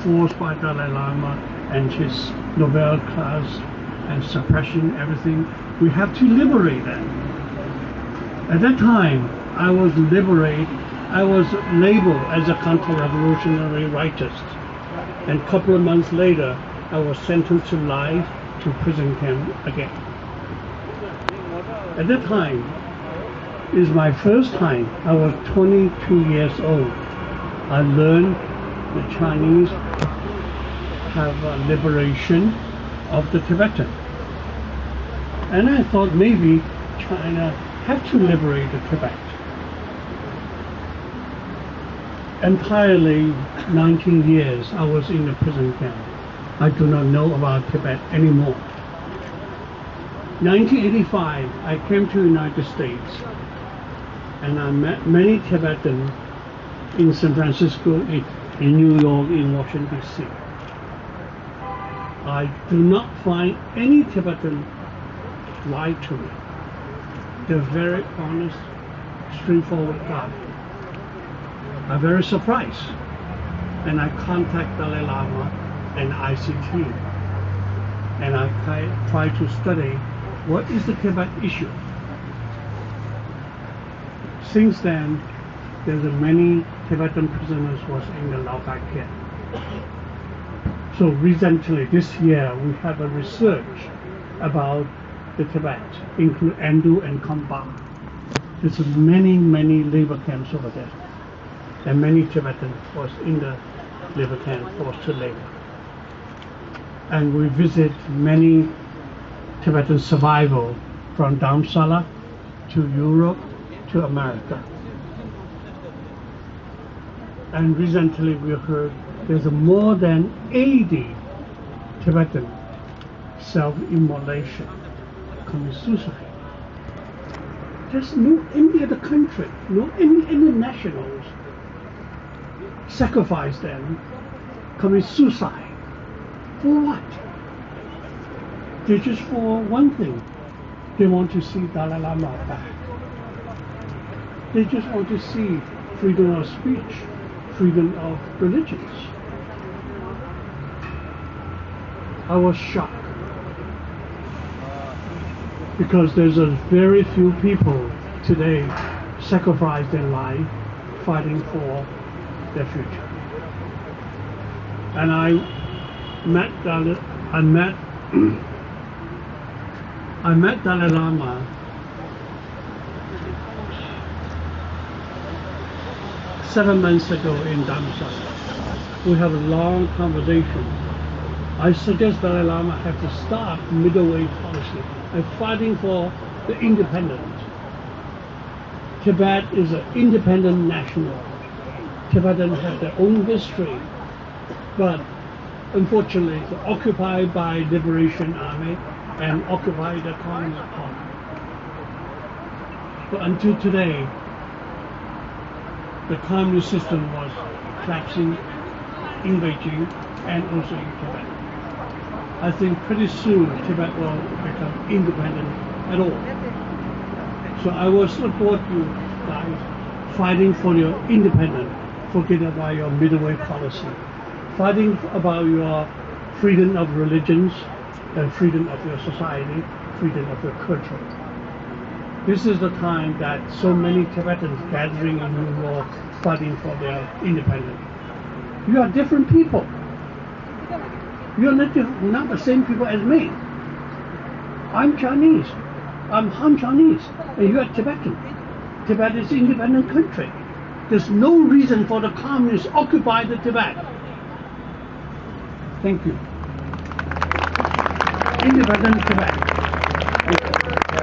forced by Dalai Lama and his Nobel class and suppression, everything. We have to liberate them. At that time, I was liberated. I was labeled as a counter-revolutionary rightist. And a couple of months later, I was sentenced to life to prison camp again. At that time, is my first time. I was 22 years old. I learned the Chinese have a liberation of the Tibetan. And I thought maybe China had to liberate the Tibet. Entirely 19 years I was in the prison camp. I do not know about Tibet anymore. 1985, I came to the United States and I met many Tibetans in San Francisco, in New York, in Washington, D.C. I do not find any Tibetan lie to me. They're very honest, straightforward guys. I'm very surprised. And I contact Dalai Lama and ICT. And I try to study what is the Tibet issue. Since then, there's many Tibetan prisoners was in the Laogai camp. So recently, this year, we have a research about the Tibet, including Endu and Kamba. There's many, many labor camps over there. And many Tibetans was in the labor camp forced to labor. And we visit many Tibetan survivors from Dharamsala to Europe to America. And recently we heard there's more than 80 Tibetan self-immolation, commit suicide. There's no any other country, no any nationals sacrifice them, commit suicide. For what? They just for one thing. They want to see Dalai Lama back. They just want to see freedom of speech, freedom of religions. I was shocked because there's a very few people today sacrifice their life fighting for their future. And I met Dalai Lama 7 months ago in Dharamsala. We have a long conversation. I suggest Dalai Lama have to start middle way policy and fighting for the independence. Tibet is an independent national. Tibetans have their own history, but unfortunately they're occupied by Liberation Army and occupied the Communist Party. But until today, the communist system was collapsing in Beijing and also in Tibet. I think pretty soon Tibet will become independent at all. So I will support you guys fighting for your independence. Forget about your middle way policy. Fighting about your freedom of religions and freedom of your society, freedom of your culture. This is the time that so many Tibetans gathering in New York fighting for their independence. You are different people. You are not the same people as me. I'm Chinese. I'm Han Chinese, and you are Tibetan. Tibet is an independent country. There's no reason for the communists to occupy the Tibet. Thank you. Independent Tibet. Thank you.